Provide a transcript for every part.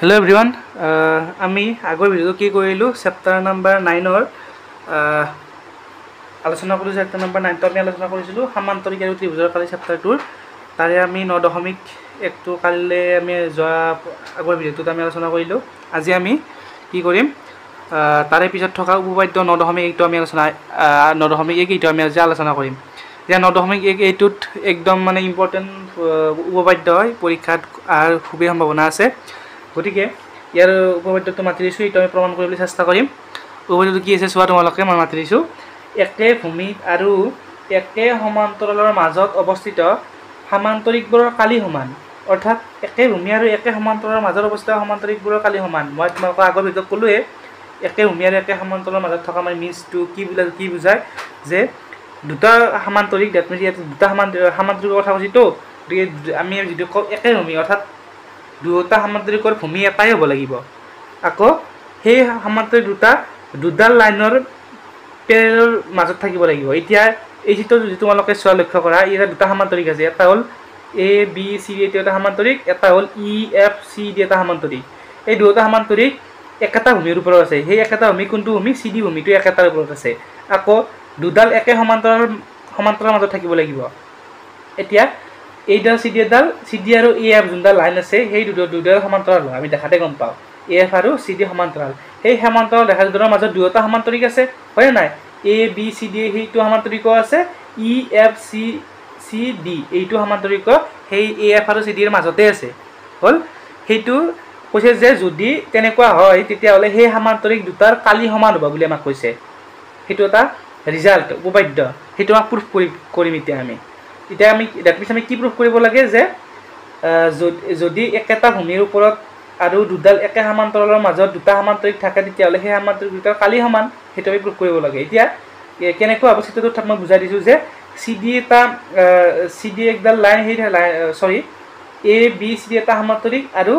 Hello everyone. আমি আগৰ ভিডিঅ'টো কি কৰিলো চেপ্টাৰ নাম্বাৰ 9 আলোচনা কৰিলো চেপ্টাৰ নাম্বাৰ 9 টো আমি আলোচনা কৰিছিলো সমান্তৰিক আৰু ত্ৰিভুজৰ কালি চেপ্টাৰটোৰ তাৰে আমি 9.1 টো কালিলে আমি যোৱা আগৰ ভিডিঅ'টোত আমি আলোচনা কৰিলো আজি আমি কি কৰিম তাৰে পিছত থকা উপপাদ্য 9.1 টো আমি আলোচনা 9.1 টো আমি আজি আলোচনা কৰিম যে 9.1 এইটোত একদম মানে ইম্পৰ্টেন্ট উপপাদ্য হয় পৰীক্ষাত আৰ খুবই সম্ভাৱনা আছে গতিকে ইয়াৰ উপপাদ্যটো মাতি দিছো এটা আমি প্ৰমাণ কৰিবলৈ চেষ্টা কৰিম উপপাদ্যটো কি আছে চোৱা তোমালোকে মই মাতি দিছো একে ভূমিত আৰু একে সমান্তৰালৰ মাজত অৱস্থিত সমান্তৰিকবোৰৰ কালি সমান অৰ্থাৎ একে ভূমি আৰু একে সমান্তৰালৰ মাজত অৱস্থিত সমান্তৰিকবোৰৰ কালি সমান মই তোমালোকক আগৰ ভিডিঅ'ত ক'লোৱে একে ভূমি আৰু একে সমান্তৰালৰ মাজত থকা মানে মিনছটো কি বুজায় যে দুটা সমান্তৰিক দ্যাট মিনছ ইয়াত দুটা সমান্তৰিকৰ কথা কৈছো তো আমি যদি কওঁ একে ভূমি অৰ্থাৎ দুটা সমান্তৰিকৰ ভূমি এটাই হ'ব লাগিব আকৌ সেই সমান্তৰিক দুডাল লাইনৰ পেৰেলৰ মাজত থাকিব লাগিব এতিয়া এই চিত্ৰটো যদি তোমালোকে চোৱা লক্ষ্য কৰা ইয়াত দুটা সমান্তৰিক আছে এটা হ'ল এ বি সি ডি এটা সমান্তৰিক এটা হ'ল ই এফ সি ডি এটা সমান্তৰিক এই দুটা সমান্তৰিক একেটা ভূমিৰ ওপৰত আছে সেই একেটা ভূমি কোনটো ভূমি সি ডি ভূমিটো একেটাৰ ওপৰত আছে আকৌ দুডাল একে সমান্তৰালৰ মাজত থাকিব লাগিব এতিয়া এইডাল সি ডি আৰু এ এফ যোনডাল লাইন আছে সেই দুডাল সমান্তৰাল হয় আমি দেখাতে গম পাওঁ এ এফ আৰু সি ডি সমান্তৰাল সেই সমান্তৰাল দেখা দুডালৰ মাজত দুটা সমান্তৰিক আছে হয় নাই এ বি সি ডি সেইটো সমান্তৰিকও আছে ই এফ সি ডি এইটো সমান্তৰিক সেই এ এফ আৰু সি ডিৰ মাজতে আছে হ'ল সেইটো কৈছে যে যদি তেনেকুৱা হয় তেতিয়াহ'লে সেই সমান্তৰিক দুটাৰ কালি সমান হ'ব বুলি আমাক কৈছে সেইটো এটা ৰিজাল্ট উপপাদ্য সেইটো আমাক প্ৰুফ কৰিম এতিয়া আমি দ্যাট মিনছ আমি কি প্ৰুফ কৰিব লাগে যে যদি একেটা ভূমিৰ ওপৰত আৰু দুডাল একে সমান্তৰালৰ মাজত দুটা সমান্তৰিক থাকে তেতিয়াহ'লে সেই সমান্তৰিক দুটাৰ কালি সমান সেইটো আমি প্ৰুফ কৰিব লাগে এতিয়া কেনেকুৱা হ'ব চিত্ৰটোত মই বুজাই দিছোঁ যে চি ডি একডাল লাইন সেই এ বি চি ডি এটা সমান্তৰিক আৰু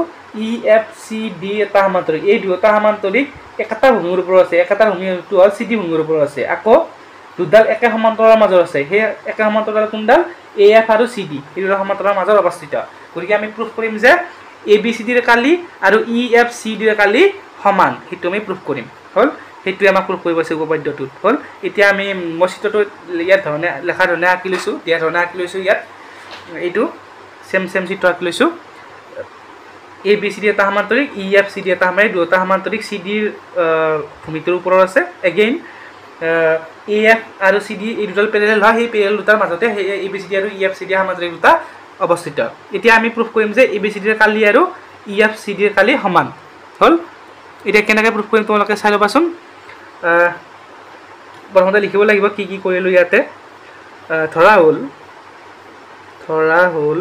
ই এফ চি ডি এটা সমান্তৰিক এই দুটা সমান্তৰিক একেটা ভূমিৰ ওপৰত আছে একেটা ভূমিটো হ'ল চি ডি ভূমিৰ ওপৰত আছে আকৌ দুডাল একে সমান্তৰালৰ মাজত আছে সেই একে সমান্তৰাল কোনডাল এ এফ আৰু চি ডি এই দুটা সমান্তৰালৰ মাজত অৱস্থিত গতিকে আমি প্ৰুফ কৰিম যে এ বি চি ডিৰ কালি আৰু ই এফ চি ডিৰ কালি সমান সেইটো আমি প্ৰুফ কৰিম হ'ল সেইটোৱে আমাক প্ৰুফ কৰিব আছে উপপাদ্যটোত হ'ল এতিয়া আমি মই চিত্ৰটো ইয়াত ধৰণে লেখা ধৰণে আঁকি লৈছোঁ ইয়াত এইটো চেম চিত্ৰ আঁকি লৈছোঁ এ বি চি ডি এটা সমান্তৰিক ই এফ চি ডি এটা সমান্তৰিক দুটা সমান্তৰিক চি ডিৰ ভূমিটোৰ ওপৰত আছে এগেইন এ এফ আৰু চি ডি এই দুডাল পেৰেলেল হয় সেই পেৰেলেল দুটাৰ মাজতে সেই এ বি চি ডি আৰু ই এফ চি ডি সমান্তৰিক দুটা অৱস্থিত এতিয়া আমি প্ৰুফ কৰিম যে এ বি চি ডিৰ কালি আৰু ই এফ চি ডিৰ কালি সমান হ'ল এতিয়া কেনেকৈ প্ৰুফ কৰিম তোমালোকে চাই ল'বাচোন প্ৰথমতে লিখিব লাগিব কি কৰিলোঁ ইয়াতে ধৰা হ'ল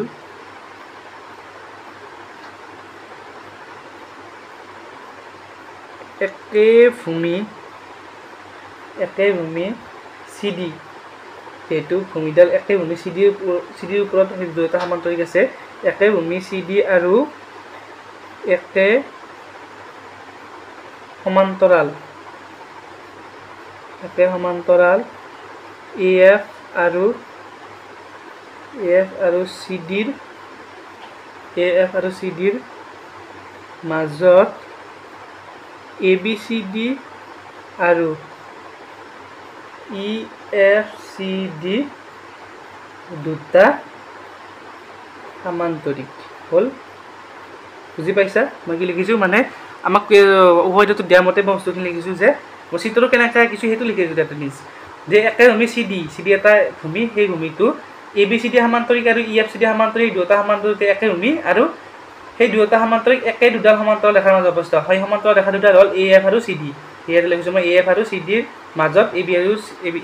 একে ভূমি চি ডি সেইটো ভূমিডাল একে ভূমি চি ডিৰ ওপৰত দুটা সমান্তৰিক আছে একে ভূমি চি ডি আৰু একে সমান্তৰাল এ এফ আৰু চি ডিৰ মাজত এ বি চি ডি আৰু ই এফ চি ডি দুটা সমান্তৰিক হ'ল বুজি পাইছা মই কি লিখিছোঁ মানে আমাক উপপাদ্যটো দিয়া মতে মই বস্তুখিনি লিখিছোঁ যে মই চিত্ৰটো কেনেকৈ আঁকিছোঁ সেইটো লিখিছোঁ দ্যাট মিনছ যে একে ভূমি চি ডি এটা ভূমি সেই ভূমিটো এ বি চি ডি সমান্তৰিক আৰু ই এফ চি ডি সমান্তৰিক দুটা সমান্তৰিক একে ভূমি আৰু সেই দুটা সমান্তৰিক একে দুডাল সমান্তৰাল ৰেখাৰ মাজত অৱস্থিত সেই সমান্তৰাল ৰেখা দুডাল হ'ল এ এফ আৰু চি ডি ইয়াত লিখিছোঁ মই এ এফ আৰু চি ডিৰ মাজত এ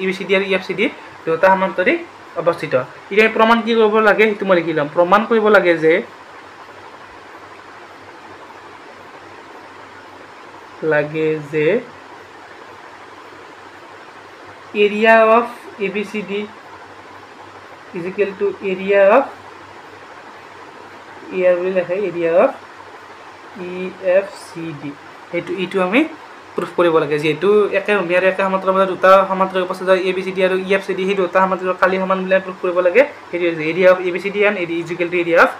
বি চি ডি আৰু ই এফ চি ডি দুটা সমান্তৰিক অৱস্থিত এতিয়া প্ৰমাণ কি কৰিব লাগে সেইটো মই লিখি ল'ম প্ৰমাণ কৰিব লাগে যে area of A B C D is equal to area of বুলি লেখে area of E F C D এইটো আমি প্ৰুফ কৰিব লাগে যেহেতু একে ভূমি আৰু একে সমান্তৰাল মাজত দুটা সমান্তৰাল উপস্থিত এ বি চি ডি আৰু ই এফ চি ডি সেই দুটা সমান্তৰাল কালি সমান বুলি প্ৰুফ কৰিব লাগে সেইটো area of A B C D and is equal to area of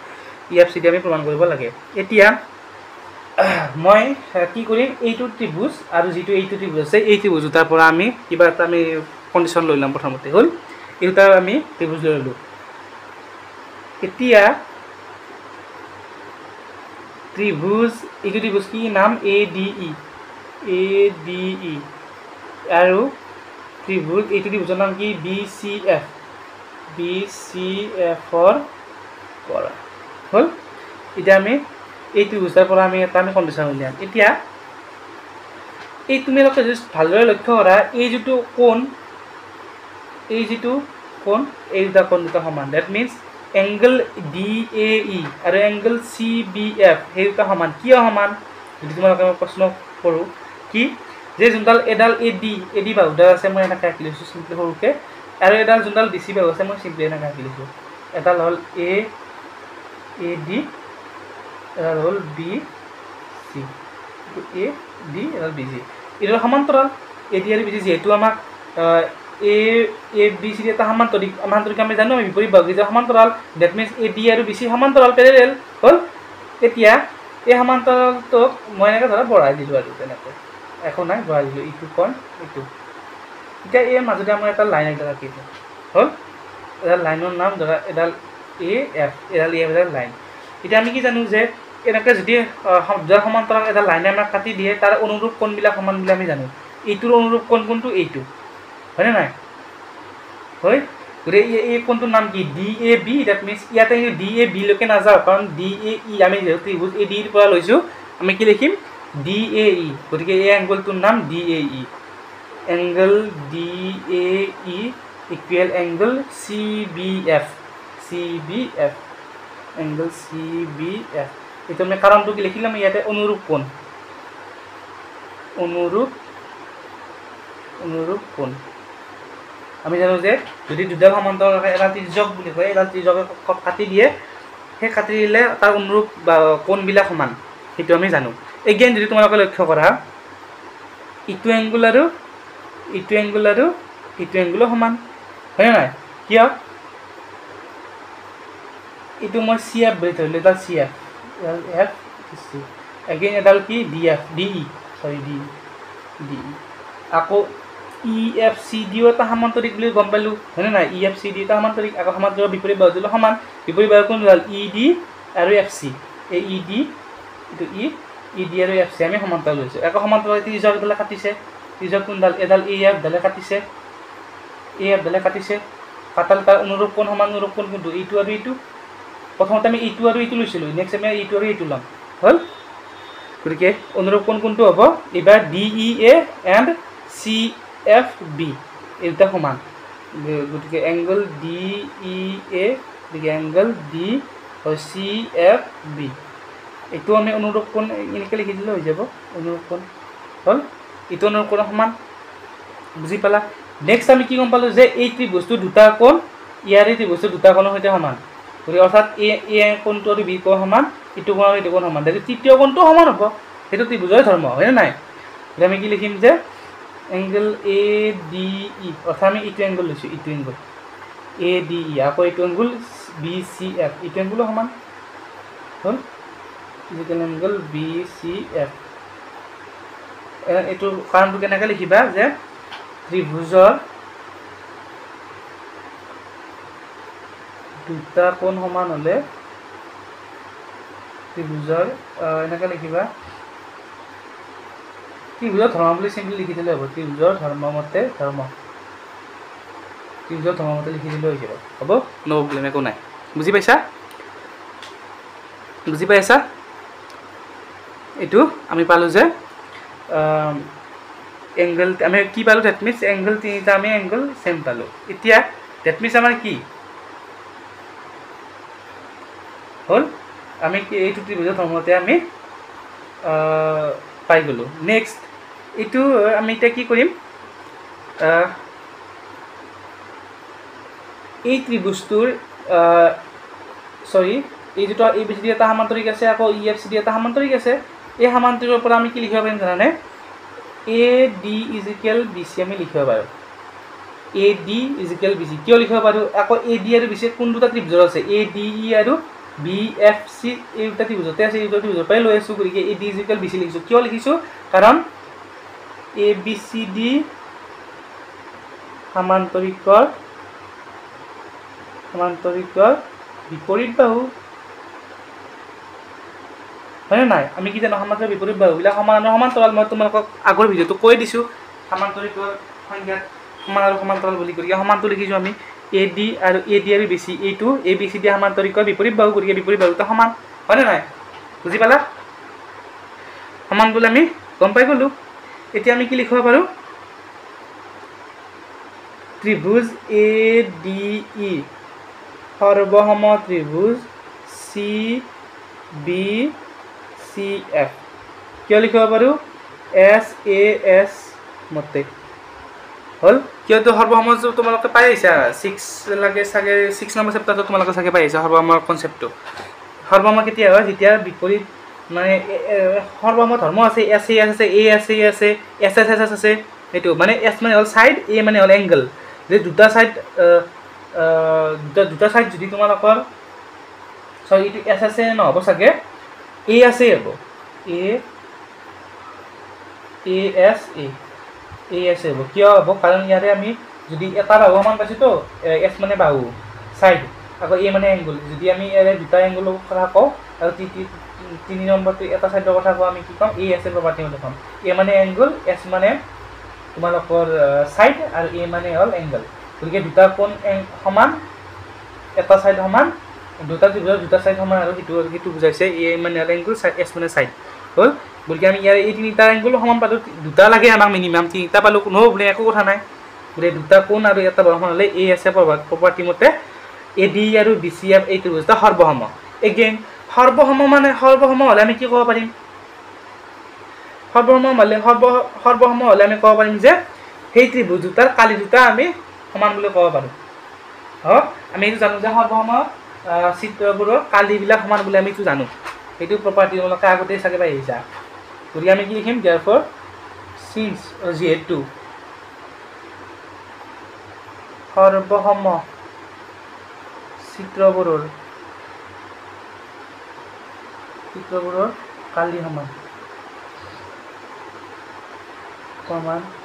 E F C D আমি প্ৰমাণ কৰিব লাগে এতিয়া মই কি কৰিম এইটো ত্ৰিভুজ আৰু যিটো এইটো ত্ৰিভুজ আছে এই ত্ৰিভুজ দুটাৰ পৰা আমি কিবা এটা আমি কণ্ডিশ্যন লৈ ল'ম প্ৰথমতে হ'ল এই দুটা আমি ত্ৰিভুজ লৈ ল'লোঁ এতিয়া ত্ৰিভুজ এইটো ত্ৰিভুজ কি নাম এ ডি ই আৰু ত্ৰিভুজ এইটো ত্ৰিভুজৰ নাম কি বি চি এফৰ পৰা হ'ল এতিয়া আমি এই ত্ৰিভুজৰ পৰা আমি এটা আমি কণ্ডিশ্যন উলিয়াম এতিয়া এই তোমালোকে যদি ভালদৰে লক্ষ্য কৰা এই যিটো কোণ এই দুটা কোণ দুটা সমান that means angle D A E আৰু এংগল চি বি এফ সেই দুটা সমান কিয় সমান যদি তোমালোকে মই প্ৰশ্ন কৰোঁ কি যে যোনডাল এডাল এ ডি বাহুডাল আছে মই এনেকৈ আঁকি লৈছোঁ চিম্পলি সৰুকৈ আৰু এডাল যোনডাল বি চি বাহু আছে মই চিম্পলি এনেকৈ আঁকি লৈছোঁ এডাল হ'ল এ ডি এডাল হ'ল বি চি এ ডি এডাল বি চি এইটো সমান্তৰাল এ ডি আৰু বি চি যিহেতু আমাক এ বি চি এটা সমান্তৰিক আমি জানো আমি বিপৰীত বাহু যে সমান্তৰাল ডেট মিনছ এ ডি আৰু বি চি সমান্তৰাল পেৰেলেল হ'ল এতিয়া এই সমান্তৰালটোক মই এনেকৈ ধৰা বঢ়াই দিলোঁ আৰু তেনেকৈ একো নাই বঢ়াই দিলোঁ ইটো কোণ এইটো এতিয়া এই মাজতে মই এটা লাইন এটা আঁকি দিওঁ হ'ল এডাল লাইনৰ নাম ধৰা এডাল এ এফ এডাল লাইন এতিয়া আমি কি জানো যে এনেকৈ যদি যাৰ সমান্তৰাল এডাল লাইনে আমাক কাটি দিয়ে তাৰ অনুৰূপ কোণবিলাক সমান বুলি আমি জানো এইটোৰ অনুৰূপ কোণ কোনটো এইটো হয়নে নাই হয় গতিকে এই কোণটোৰ নাম কি D A B that means ইয়াতে ডি এ বিলৈকে নাযাওঁ কাৰণ ডি এ ই আমি যিহেতু ত্ৰিভুজ এ ডিৰ পৰা লৈছোঁ আমি কি লিখিম ডি এ ই গতিকে এই এংগলটোৰ নাম D A E angle D A E equal angle C B F angle C B F এইটো আমি কাৰণটো কি লিখিলাম ইয়াতে অনুৰূপ কোণ আমি জানো যে যদি দুডাল সমান্তৰাল এডাল ত্ৰিজ্যক বুলি কয় এডাল ত্ৰিজ্যকে কাটি দিয়ে সেই কাটি দিলে তাৰ অনুৰূপ বা কোণবিলাক সমান সেইটো আমি জানো এগেইন যদি তোমালোকে লক্ষ্য কৰা ইটো এংগুল আৰু ইটো এংগুলো সমান হয়নে নাই কিয় এইটো মই চি এফ বুলি ধৰিলোঁ এডাল চি এফ চি এগেইন এডাল কি ডি ই আকৌ ই এফ চি ডিও এটা সামান্তৰিক বুলি গম পালোঁ হয়নে নাই ই এফ চি ডি এটা সামান্তৰিক আকৌ সমান্তৰাল বিপৰীত বাহু দিলোঁ সমান বিপৰীত বাহু কোন হ'ল ই ডি আৰু এফ চি এই ই ডি আৰু এফ চি আমি সমান্তৰাল লৈছোঁ আকৌ সমান্তৰাল ত্ৰিজক এডালে কাটিছে ত্ৰিজক কোনডাল এডাল এ এফ ডালে কাটিছে কাটাল তাৰ অনুৰূপ কোণ সমান অনুৰূপ কোণ কোনটো এইটো আৰু এইটো প্ৰথমতে আমি এইটো আৰু এইটো লৈছিলোঁ নেক্সট আমি এইটো আৰু এইটো ল'ম হ'ল গতিকে অনুৰূপ কোণ কোনটো হ'ব এইবাৰ D E A and C F B এই দুটা সমান গতিকে এংগল ডি ই এ গতিকে angle D C F B এইটো আমি অনুৰূপ কোণ এনেকৈ লিখি দিলে হৈ যাব অনুৰূপ কোণ হ'ল এইটো অনুৰূপ কোণ সমান বুজি পালা নেক্সট আমি কি গম পালোঁ যে এই ত্ৰিভুজটো দুটা কোণ ইয়াৰ এই ত্ৰিভুজটো দুটা কোণৰ সৈতে সমান গতিকে অৰ্থাৎ এ কোণটো আৰু বি কোণ সমান ইটো কোণ আৰু এইটো কোণ সমান তেতিয়া তৃতীয় কোণটো সমান হ'ব সেইটো ত্ৰিভুজৰে ধৰ্ম হয়নে নাই এতিয়া আমি কি লিখিম যে এংগল এ ডি ই অৰ্থাৎ আমি এইটো এংগল লৈছোঁ এইটো এংগল এ ডি ই আকৌ এইটো এংগল বি চি এফ এইটো এংগলো সমান হ'ল equal angle B C F এইটো কাৰণটো কেনেকৈ লিখিবা যে ত্ৰিভুজৰ দুটা কোণ সমান হ'লে ত্ৰিভুজৰ এনেকৈ লিখিবা ত্ৰিভুজৰ ধৰ্ম বুলি চিম্পলি লিখি দিলে হ'ব ত্ৰিভুজৰ ধৰ্ম মতে লিখি দিলে হৈ যাব হ'ব ন' প্ৰব্লেম একো নাই বুজি পাইছা এইটো আমি পালোঁ যে এংগল আমি কি পালোঁ ডেট মিনছ এংগল তিনিটা আমি এংগল চেম পালোঁ এতিয়া ডেট মিনছ আমাৰ কি হ'ল আমি কি এইটো ত্ৰিভুজৰ ধৰ্মতে আমি পাই গ'লোঁ নেক্সট এইটো আমি এতিয়া কি কৰিম এই ত্ৰিভুজটোৰ এই দুটা এ বি চি ডি এটা সামান্তৰিক আছে আকৌ ই এফ চি ডি এটা সামান্তৰিক আছে এই সামান্তৰিকৰ পৰা আমি কি লিখিব পাৰিম জানানে A D equal B C আমি লিখিব পাৰোঁ A D equal B C কিয় লিখিব পাৰোঁ আকৌ এ ডি আৰু বি চি কোন দুটা ত্ৰিভুজৰ আছে এ ডি ই আৰু BFC এই দুটা ত্ৰিভুজতে আছে এই দুটা ত্ৰিভুজৰ পৰাই লৈ আছো গতিকে AD = BC লিখিছো কিয় লিখিছো কাৰণ ABCD সমান্তৰিকৰ বিপৰীত বাহু হয় নাই আমি কি জানো সমান্তৰাল বিপৰীত বাহুবিলাক সমান্তৰাল মই তোমালোকক আগৰ ভিডিঅ'টো কৈ দিছো সমান্তৰিকৰ সংজ্ঞাত সমান আৰু সমান্তৰাল বুলি গতিকে সমানটো লিখিছো আমি AD আৰু BC এইটো ABCD সমান্তৰিকৰ বিপৰীত বাহু গতিকে বিপৰীত বাহুটো সমান হয় নাই বুজি পালা সমান বুলি আমি গম পাই গলো এতিয়া আমি কি লিখিব পাৰো ত্ৰিভুজ ADE সৰ্বসম ত্ৰিভুজ CBCF কিয় লিখিব পাৰো SAS মতে হল কিয়তো সৰ্বসম তোমালোকে পাই আইছা 6 লাগে চাগে 6 নম্বৰ চেপ্টাৰটো তোমালোকে চাগে পাই আইছা সৰ্বসমৰ কনসেপ্টটো সৰ্বসম কেতিয়া হয় যেতিয়া বিপৰীত মানে সৰ্বসম ধৰ্ম আছে SAS আছে A আছে SSS আছে এটো মানে S মানে হল সাইড A মানে হল এংগল যে দুটা সাইড যদি তোমালোকৰ সৰি এটো SS নহব চাগে A আছে হ'ব AS হ'ব কিয় হ'ব কাৰণ ইয়াৰে আমি যদি এটা বাহু সমান পাইছো তো S মানে বাহু সাইড আকৌ A মানে এংগল যদি আমি ইয়াৰে দুটা এংগল কথা কও আৰু 3 নম্বৰটো এটা সাইডৰ কথা কও আমি কি কম AS এৰ প্ৰপাৰ্টি মতে কম A মানে এংগল S মানে তোমালোকৰ সাইড আৰু A মানে হল এংগল গতিকে দুটা কোণ সমান এটা সাইড সমান দুটা সাইড সমান আৰু হিটো বুজাইছে A মানে হল এংগল S মানে সাইড হল গতিকে আমি ইয়াৰ এই তিনিটা এংগল সমান পালো দুটা লাগে আমাক মিনিমাম তিনিটা পালো কোনো বলে একো কথা নাই গতিকে দুটা কোণ আৰু এটা বাহু সমান হলে AS এৰ প্ৰপাৰ্টি মতে AD আৰু BCF এই ত্ৰিভুজটা সৰ্বসম এগেইন সৰ্বসম হলে আমি কি ক'ব পাৰিম সৰ্বসম হলে আমি ক'ব পাৰিম যে সেই ত্ৰিভুজ দুটাৰ কালি দুটা আমি সমান বুলি ক'ব পাৰো আমি এইটো জানো যে সৰ্বসম চিত্ৰবোৰৰ কালিবিলাক সমান বুলি আমি এইটো জানো এইটো প্ৰপাৰ্টি তোমালোকে আগতে চাগে পাই আহিছা গতিকে আমি কি লিখিম therefore since যেহেতু সৰ্বসম চিত্ৰবোৰৰ কালি সমান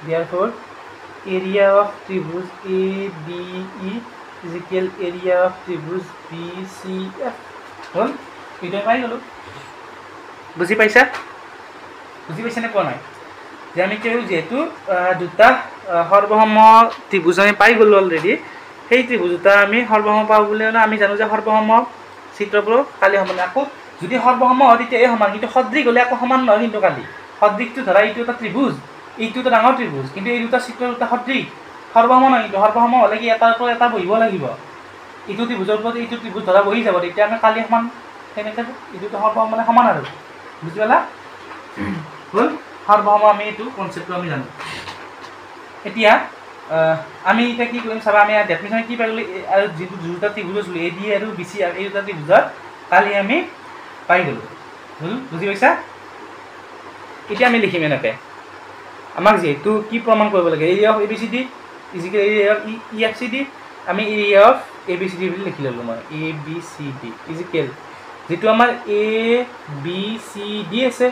therefore area of tribus ADE is equal area of tribus BCF হল এটা পাই গলো বুজি পাইছা নে কোৱা নাই যে আমি কেউ যেহেতু দুটা সৰ্বসম ত্ৰিভুজ আমি পাই গলো অলৰেডি সেই ত্ৰিভুজ দুটা আমি সৰ্বসম পাও বুলি আমি জানো যে সৰ্বসম চিত্ৰবোৰ কালি সমান আকৌ যদি সৰ্বসম হয় তেতিয়া এই সমান কিন্তু সদৃশ হলে আকৌ সমান নহয় কিন্তু কালি সদৃশটো ধৰা এইটো এটা ত্ৰিভুজ এইটো এটা ডাঙৰ ত্ৰিভুজ কিন্তু এই দুটা চিত্ৰ দুটা সদৃশ সৰ্বসম নহয় কিন্তু সৰ্বসম হলে কি এটাৰ পৰা এটা বহিব লাগিব এইটো ত্ৰিভুজৰ ওপৰত এইটো ত্ৰিভুজ ধৰা বহি যাব তেতিয়া আমি কালি সমান তেনেকৈ এইটো সৰ্বসম মানে সমান আৰু বুজি পালা হল সৰ্বসম আমি এইটো কনসেপ্টটো আমি জানো এতিয়া আমি এটা কি কৰিম চাবা আমি ডেফিনিশ্যন কি পাইলো আৰু যেটো দুটা ত্ৰিভুজ আছিল AD আৰু BC আৰু এই দুটা ত্ৰিভুজৰ কালি আমি পাই গলো বুজি পাইছা এতিয়া আমি লিখিম এনেকৈ আমাক যেহেতু কি প্ৰমাণ কৰিব লাগে area of ABCD is equal area of EFCD আমি এৰিয়া অফ ABCD বুলি লিখি ললো মই ABCD ইজ ইকুৱেল যেটো আমাৰ ABCD আছে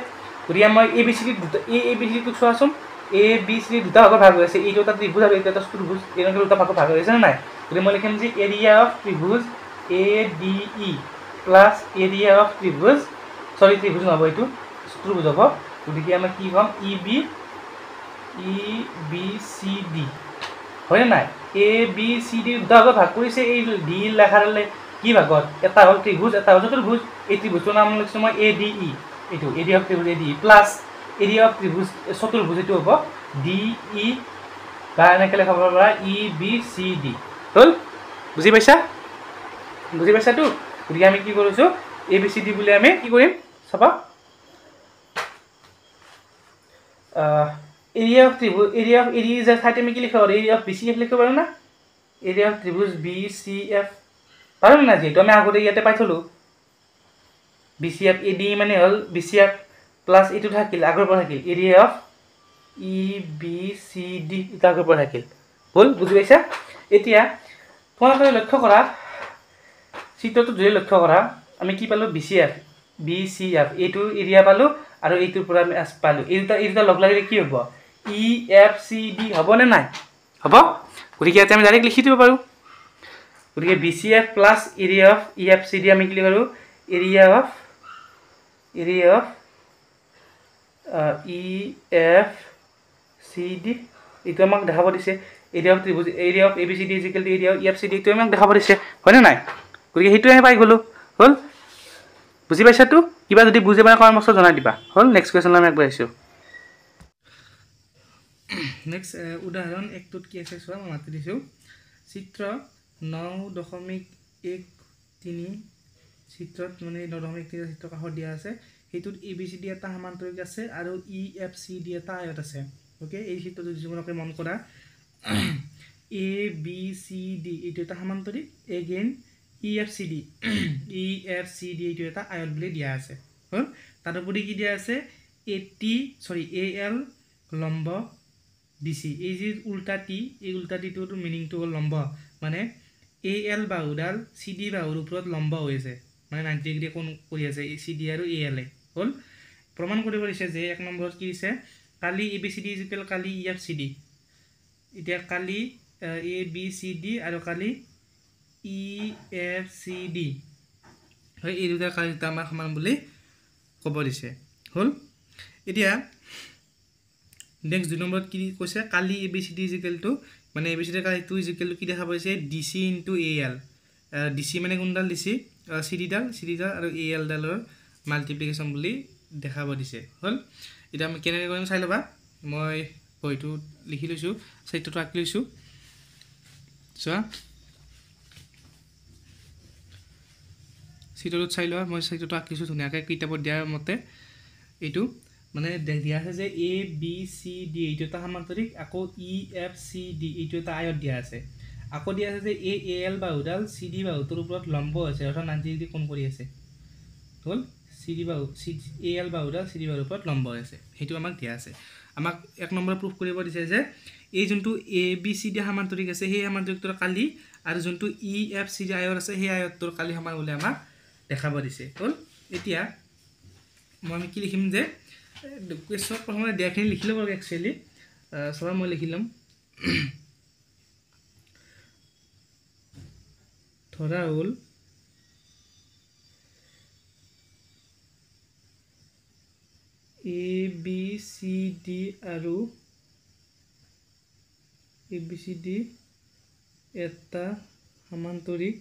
গতিকে মই ABCD দুটা ABCD টো চোৱাচোন ABCD দুটা ভাগত ভাগ হৈছে এইটো এটা ত্ৰিভুজ আৰু এটা ত্ৰিভুজ এনেকৈ দুটা ভাগত ভাগ হৈছে নাই গতিকে মই লিখিম যে এৰিয়া অফ ত্ৰিভুজ ADE প্লাস এৰিয়া অফ ত্ৰিভুজ ত্ৰিভুজ নহব এইটো ত্ৰিভুজ হ'ব গতিকে আমি কি কম EBCD হয় নাই ABCD দুটা ভাগত ভাগ কৰিছে এই D লেখাৰলে কি ভাগত এটা হল ত্ৰিভুজ এটা হল চতুৰ্ভুজ এই ত্ৰিভুজৰ নাম লিখিছো মই ADE এইটো এৰিয়া অফ ত্ৰিভুজ ADE প্লাস এৰিয়া অফ ত্ৰিভুজ চতুৰ্ভুজ এইটো হ'ব DE বা এনেকৈ লেখাব পাৰা EBCD হল বুজি পাইছাতো গতিকে আমি কি কৰিছো ABCD বুলি আমি কি কৰিম চাবা এৰিয়া অফ ত্ৰিভুজ এৰিয়া অফ ADE যে ঠাইতে আমি কি লিখিব পাৰো এৰিয়া অফ BCF লিখিব পাৰো না এৰিয়া অফ ত্ৰিভুজ BCF পাৰো না যেটো আমি আগতে ইয়াতে পাই থলো BCF ADE মানে হল BCF প্লাস এটো থাকিল আগৰ পৰা থাকিল এৰিয়া অফ EBCD এটা আগৰ পৰা থাকিল হল বুজি পাইছা এতিয়া তোমালোকে লক্ষ্য কৰা চিত্ৰটো যদি লক্ষ্য কৰা আমি কি পালোঁ BCF এইটো এৰিয়া পালোঁ আৰু এইটোৰ পৰা আমি পালোঁ এই দুটা লগ লাগিলে কি হ'ব EFCD হ'বনে নাই হ'ব গতিকে ইয়াতে আমি ডাইৰেক্ট লিখি দিব পাৰোঁ গতিকে BCF plus area of EFCD আমি কি লিখি পাৰোঁ এৰিয়া অফ EFCD এইটো আমাক দেখাব দিছে এৰিয়া অফ ত্ৰিভুজ area of ABCD equal to area of EFCD এইটো আমাক দেখাব দিছে হয়নে নাই গতিকে সেইটোৱে পাই গ'লোঁ হ'ল বুজি পাইছাতো কিবা যদি বুজি পাই কমেণ্ট বক্সত জনাই দিবা হ'ল নেক্সট কুৱেশ্যনলৈ আমি আগবাঢ়িছোঁ নেক্সট উদাহৰণ 1টোত কি আছে চোৱা মই মাতি দিছোঁ চিত্ৰ 9.13 চিত্ৰত মানে 9.13 চিত্ৰ কাষত দিয়া আছে সেইটোত ABCD এটা সমান্তৰিক আছে আৰু EFCD এটা আয়ত আছে ওকে এই চিত্ৰটো যিমানকে মন কৰা ABCD এইটো এটা সমান্তৰিক এগেইন EFCD এইটো এটা আয়ত বুলি দিয়া আছে হ'ল তাৰোপৰি কি দিয়া আছে AL লম্ব BC এই যে উল্টা টি এই উল্টা টিটোৰ মিনিংটো হ'ল লম্ব মানে AL বাহুডাল CD বাহুৰ ওপৰত লম্ব হৈছে মানে 90 ডিগ্ৰী কোণ কৰি আছে CD আৰু AL হ'ল প্ৰমাণ কৰিব দিছে যে এক নম্বৰত কি দিছে কালি ABCD ইকুৱেল কালি EFCD এতিয়া কালি ABCD আৰু কালি EFCD হয় এই দুটা কালি দুটা আমাৰ সমান বুলি ক'ব দিছে হ'ল এতিয়া নেক্সট 2 নম্বৰত কি কৈছে কালি ABCD ইকুৱেল টু মানে ABCD কালি 2 ইকুৱেল টু কি দেখা পাইছে DC * AL DC মানে কোনডাল DC CD ডাল আৰু AL ডালৰ মাল্টিপ্লিকেশ্যন বুলি দেখাব দিছে হ'ল এটা আমি কেনেকৈ কৰিম চাই লবা মই বহিটো লিখি লৈছো চিত্ৰটো আঁকি লৈছো চোৱা চিত্ৰটো চাই লোৱা মই চিত্ৰটো আঁকিছো ধুনীয়াকৈ কিতাপত দিয়াৰ মতে এইটো মানে দিয়া আছে যে ABCD এইটো এটা সমান্তৰিক আকৌ EFCD এইটো এটা আয়ত দিয়া আছে আকৌ দিয়া আছে যে AL বাহুডাল CD বাহুটোৰ ওপৰত লম্ব আছে অৰ্থাৎ 90 ডিগ্ৰী কোণ কৰি আছে হ'ল AL বাহুডাল CD বাহুৰ ওপৰত লম্ব আছে সেইটো আমাক দিয়া আছে আমাক এক নম্বৰ প্ৰুফ কৰিব দিছে যে এই যোনটো ABCD সমান্তৰিক আছে সেই সমান্তৰিকটোৰ কালি আৰু যোনটো EFCD আয়ত আছে সেই আয়তটোৰ কালি সমান বুলি আমাক দেখাব দিছে হ'ল এতিয়া মই কি লিখিম যে কুৱেশ্যন প্ৰথমে দেখাখিনি লিখি ল'ব একচুৱেলি সব মই লিখি ল'ম ধৰা হ'ল ABCD আৰু ABCD এটা সমান্তৰিক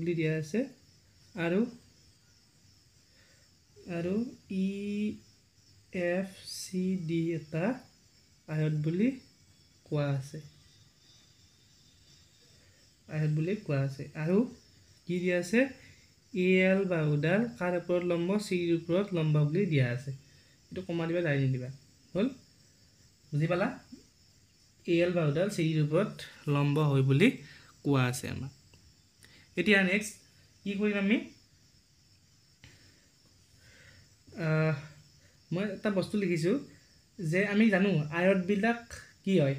বুলি দিয়া আছে আৰু EFCD এটা আয়ত বুলি কোৱা আছে আৰু কি দিয়া আছে AL বাহুডাল কাৰ ওপৰত লম্ব CDৰ ওপৰত লম্ব বুলি দিয়া আছে এইটো কমা দিবা লাইন দিবা হ'ল বুজি পালা AL বাহুডাল CDৰ ওপৰত লম্ব হয় বুলি কোৱা আছে আমাক এতিয়া নেক্সট কি কৰিম আমি মই এটা বস্তু লিখিছো যে আমি জানো আয়ত বিলাক কি হয়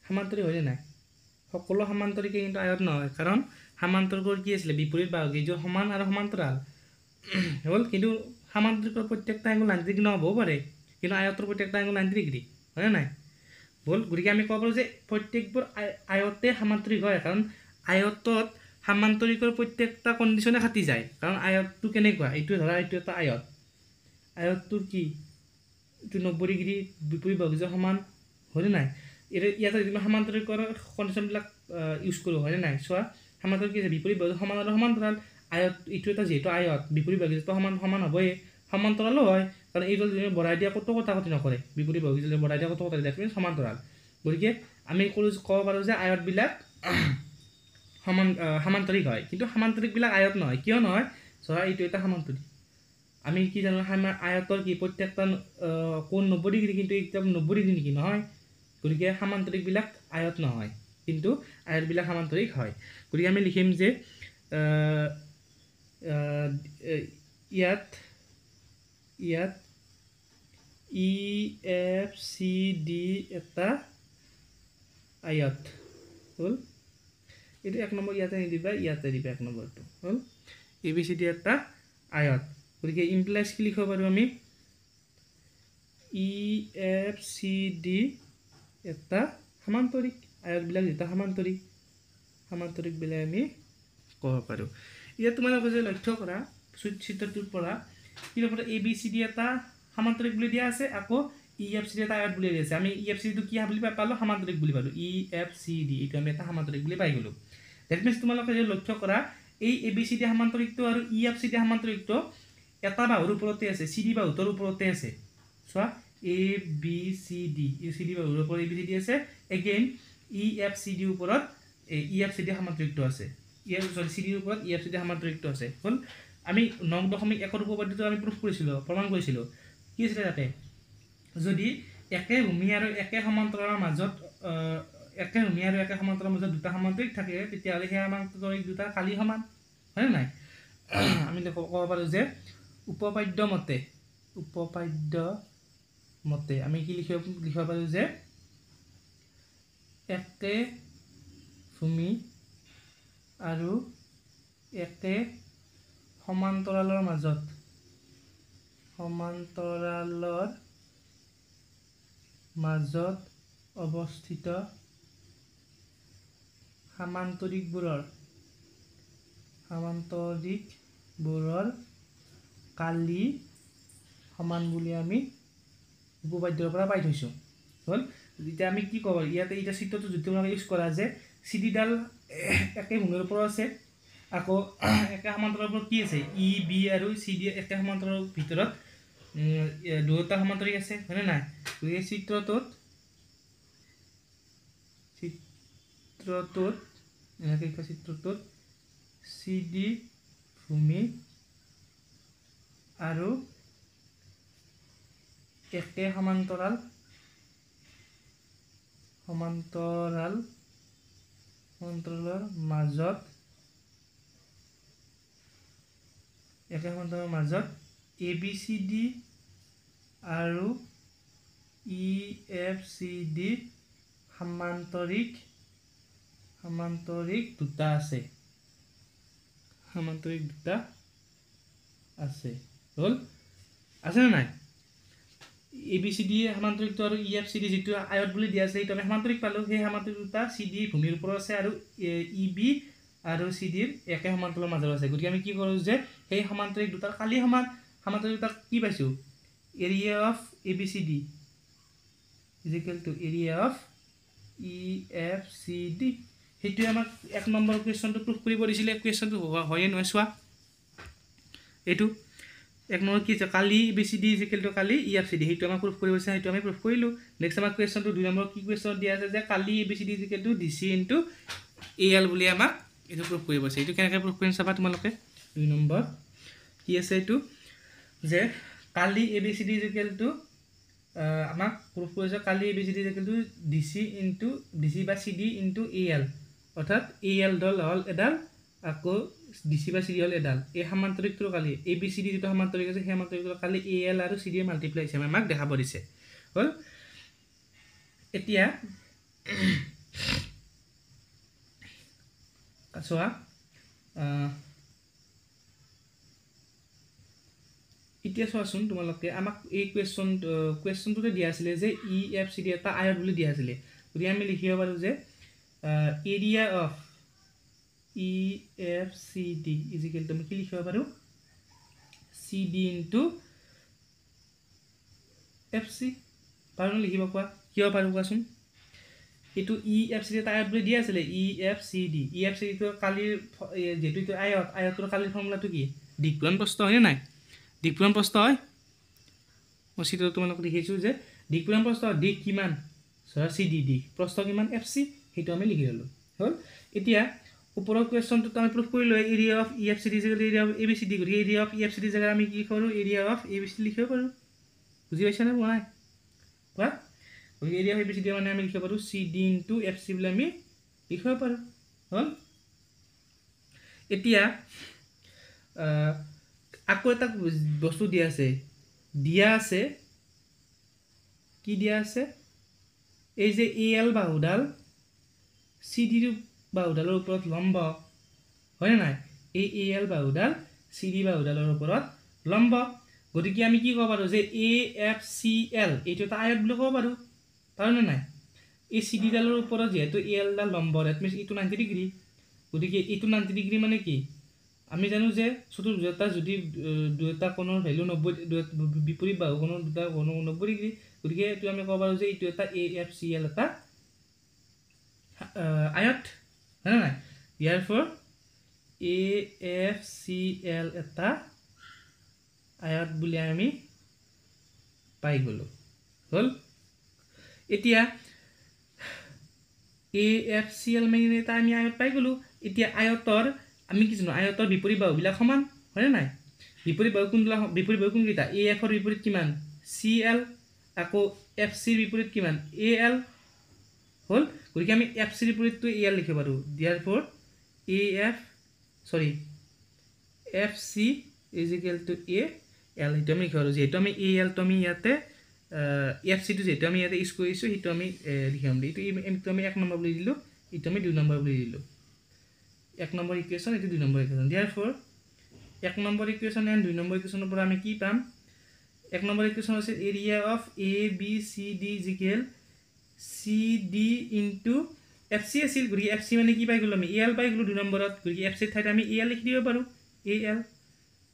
সমান্তৰিক হয় নাই সকলো সমান্তৰিকে কিন্তু আয়ত নহয় কাৰণ সমান্তৰিকৰ কি আছিল বিপৰীত বাহুকেই যে সমান আৰু সমান্তৰাল হ'ল কিন্তু সমান্তৰিকৰ প্ৰত্যেকটা এংগল 90 ডিগ্ৰী নহ'ব পাৰে কিন্তু আয়তৰ প্ৰত্যেকটা এংগল 90 ডিগ্ৰী হয় নাই বল গতিকে আমি ক'ব পাৰো যে প্ৰত্যেকবোৰ আয়তে সমান্তৰিক হয় কাৰণ আয়তত সমান্তৰিকৰ প্ৰত্যেকটা কন্ডিশনে খাটি যায় কাৰণ আয়তটো কেনেকুৱা এইটো ধৰা এইটো এটা আয়তটোৰ কি এইটো 90 ডিগ্ৰী বিপৰীত বাহু যে সমান হয় নাই ইয়াতে যদি সমান্তৰিকৰ কন্ডিশনবিলাক ইউজ কৰো হয় নাই চোৱা সমান্তৰিক কি বিপৰীত বাহু সমান আৰু সমান্তৰাল আয়ত এইটো এটা যেটো আয়ত বিপৰীত বাহু যেটো সমান হ'বই সমান্তৰালও হয় কাৰণ এইটো যদি বঢ়াই দিয়া কত কথা নকৰে বিপৰীত বাহু যদি বঢ়াই দিয়া কত কথা দ্যাট মিন্স সমান্তৰাল গতিকে আমি ক'ব পাৰো যে আয়ত বিলাক সমান্তৰিক হয় কিন্তু সমান্তৰিক বিলাক আয়ত নহয় কিয় নহয় চোৱা এইটো এটা সমান্তৰিক আমি কি জানো আয়তৰ কি প্ৰত্যেকটা কোণ 90 ডিগ্ৰী কিন্তু একদম 90 ডিগ্ৰী নেকি নহয় গতিকে সমান্তৰিক বিলাক আয়ত নহয় কিন্তু আয়ত বিলাক সমান্তৰিক হয় গতিকে আমি লিখিম যে ইয়াত EFCD এটা আয়ত হ'ল এইটো 1 নম্বৰ ইয়াতে নিদিবা ইয়াতে দিবা 1 নম্বৰটো হল ABCD এটা আয়ত গতিকে ইমপ্লাইজ কি লিখিব পাৰো আমি EFCD এটা সমান্তৰিক আয়ত বিলাক এটা সমান্তৰিক বিলে আমি ক'ব পাৰো ইয়া তোমালোকে যে লক্ষ্য কৰা চিত্ৰটোৰ পৰা কি হ'ব ABCD এটা সমান্তৰিক বুলি দিয়া আছে আকৌ EFCD এটা আয়ত বুলি দিয়া আছে আমি EFCD টো কি বুলি পালো সমান্তৰিক বুলি পালো EFCD এটো আমি এটা সমান্তৰিক বুলি পাই গলো দ্যাট মিন্স তোমালোকে যে লক্ষ্য কৰা এই ABCD সমান্তৰিকটো আৰু EFCD সমান্তৰিকটো এটা বাহুৰ ওপৰতে আছে CD বাহুটোৰ ওপৰতে আছে চোৱা ABCD CD বাহুৰ ওপৰত ABCD আছে এগেইন EFCD ওপৰত EFCD সমান্তৰিকটো আছে CD ৰ ওপৰত EFCD সমান্তৰিকটো আছে হল আমি 9.1 উপপাদ্যটো আমি প্ৰুফ কৰিছিলো প্ৰমাণ কৰিছিলো কি আছিল তাতে যদি একে ভূমি আৰু একে সমান্তৰালৰ মাজত দুটা সমান্তৰিক থাকে তেতিয়া হলে সেই সমান্তৰিক দুটা খালি সমান হয় নাই আমি ক'ব পাৰো যে উপপাদ্য মতে আমি কি লিখিব পাৰো যে একে ভূমি আৰু একে সমান্তৰালৰ মাজত অৱস্থিত সমান্তৰিকবোৰৰ কালি সমান বুলি আমি উপপাদ্যৰ পৰা পাই থৈছো হল এতিয়া আমি কি ক'ব ইয়াতে এটা চিত্ৰটো যদি তোমাক ইউজ কৰা যে CD ডাল একে ভূমিৰ ওপৰত আছে আকৌ একে সমান্তৰালৰ ওপৰত কি আছে EB আৰু CD একে সমান্তৰালৰ ভিতৰত দুটা সমান্তৰিক আছে হয়নে নাই এই চিত্ৰটোত CD ভূমি আৰু একে সমান্তৰালৰ মাজত ABCD আৰু EFCD সমান্তৰিক দুটা আছে হল আছে না নাই ABCD সমান্তৰিকটো আৰু EFCD যেটো আয়ত বুলি দিয়া আছে এইটো আমি সমান্তৰিক পালো সেই সমান্তৰিক দুটা CD ভূমিৰ ওপৰত আছে আৰু EB আৰু CD ৰ একে সমান্তৰালৰ মাজত আছে গতিকে আমি কি কৰো যে সেই সমান্তৰিক দুটাৰ কালি সমান সমান্তৰিক দুটা কি পাইছো area of ABCD is equal to area of EFCD হেতু আমাক 1 নম্বৰ কোৱেশ্চনটো প্ৰুফ কৰিব দিছিলে কোৱেশ্চনটো হয়ে নহয় চোৱা এটো 1 নম্বৰ কি আছে কালি ABCD is equal to Kali EFCD হেতু আমাক প্ৰুফ কৰিব দিছে হেতু আমি প্ৰুফ কৰিলো নেক্সট আমাক কোৱেশ্চনটো 2 নম্বৰ কি কোৱেশ্চন দিয়া আছে যে কালি ABCD is equal to DC into AL বুলি আমাক এটো প্ৰুফ কৰিব আছে এটো কেনেকৈ প্ৰুফ কৰিম চাবা তোমালোকে 2 নম্বৰ কি আছে এটো যে কালি ABCD is equal to আমাক প্ৰুফ কৰিছে কালি ABCD is equal to DC বা CD into AL অৰ্থাৎ AL দল হল এডাল আকৌ DC বা CD হল এডাল এই সমান্তৰিকটোৰ কালি ABCD যেটো সমান্তৰিক আছে সেই সমান্তৰিকটোৰ কালি AL আৰু CD এৰ মাল্টিপ্লাই হিচাপে আমাক দেখাব দিছে হল এতিয়া চোৱা এতিয়া চোৱাচোন তোমালোকে আমাক এই কোৱেশ্চনটোতে দিয়া আছিল যে EFCD এটা আয়ত বুলি দিয়া আছিল গতিকে আমি লিখিব পাৰো যে area of EFCD is equal to আমি কি লিখিব পাৰো CD into FC পাৰো লিখিব কোৱা কিয় পাৰো কোৱাচোন এটো EFCD এটা আয়ত বুলি দিয়া আছিল EFCD টো কালি যেটো তো আয়তৰ কালিৰ ফৰ্মুলাটো কি দিকপূৰণ প্ৰস্থ হয় নাই দিকপূৰণ প্ৰস্থ হয় মছিটো তোমালোক দেখিছো যে দিকপূৰণ প্ৰস্থ দিক কিমান সৰা CD দিক প্ৰস্থ কিমান FC হেতু আমি লিখি ললো হল এতিয়া উপৰৰ কোৱেশ্চনটো আমি প্ৰুফ কৰিলো area of EFCD is equal to area of ABCD গৰি এৰিয়া অফ EFCD জাগা আমি কি কৰো এৰিয়া অফ ABCD লিখিব পাৰো বুজি পাইছা না নাই কোৱা গৰি এৰিয়া অফ ABCD মানে আমি লিখিব পাৰো CD into FC বুলি আমি লিখিব পাৰো হল এতিয়া আকৌ এটা বস্তু দিয়া আছে কি দিয়া আছে এই যে AL বাহুডাল CD ৰ বাহুডালৰ ওপৰত লম্ব হয়নে নাই এই AL বাহুডাল CD বাহুডালৰ ওপৰত লম্ব গতিকে আমি কি ক'ব পাৰো যে AFCL এইটো এটা আয়ত বুলি ক'ব পাৰো পাৰোনে নাই এই CD ডালৰ ওপৰত যেহেতু AL ডাল লম্ব দ্যাট মিন্স ইটো 90 ডিগ্ৰী গতিকে ইটো 90 ডিগ্ৰী মানে কি আমি জানো যে চতুৰ্ভুজতা যদি দুটা কোণৰ ভ্যালু 90 বিপৰীত বাহু কোণৰ দুটা কোণ 90 ডিগ্ৰী গতিকে এটো আমি ক'ব পাৰো যে ইটো এটা AFCL এটা আয়ত হয় নাই therefore AFCL এটা আয়ত বুলি আমি পাই গলো হল এতিয়া AFCL মানে এটা আমি আয়ত পাই গলো এতিয়া আয়তৰ আমি কি জানো আয়তৰ বিপৰীত বাহুবিলাক সমান হয় নাই বিপৰীত বাহু কোনকেইটা AF ৰ বিপৰীত কিমান CL আকৌ FC ৰ বিপৰীত কিমান AL হল গতিকে আমি FC ৰ বিপৰীতটো AL লিখিব পাৰো therefore FC is equal to AL এটা আমি লিখিব পাৰো যেহেতু আমি AL তো আমি ইয়াতে FC টো যেহেতু আমি ইয়াতে ইউজ কৰিছো সেইটো আমি লিখাম এইটো আমি 1 নম্বৰ বুলি দিলো এইটো আমি 2 নম্বৰ বুলি দিলো 1 নম্বৰ ইকুৱেশ্যন এইটো 2 number equation therefore 1 number equation and 2 number ইকুৱেশ্যনৰ পৰা আমি কি পাম 1 নম্বৰ ইকুৱেশ্যন আছে area of ABCD is equal CD into FC আছিল গৰি FC মানে কি পাই গলো আমি AL পাই গলো 2 নম্বৰত গৰি FC ঠাইত আমি AL লিখি দিব পাৰো AL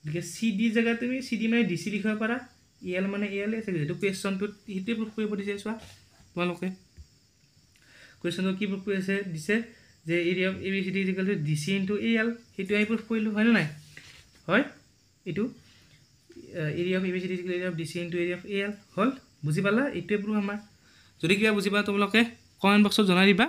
গৰি CD জায়গা তুমি CD মানে DC লিখিব পাৰা AL মানে AL আছে যেটো কোৱেশ্চনটো হিতে প্ৰুফ কৰিব দিছে চোৱা তোমালোকে কোৱেশ্চনটো কি প্ৰুফ কৰিছে দিছে যে area of ABCD is equal to DC into AL হেতু আমি প্ৰুফ কৰিলো হয় নাই হয় এটো area of ABCD is equal to area of DC into area of AL হল বুজি পালা এটো প্ৰুফ আমাৰ যদি কিবা বুজি পা তোমালোকে কমেন্ট বক্সত জনাই দিবা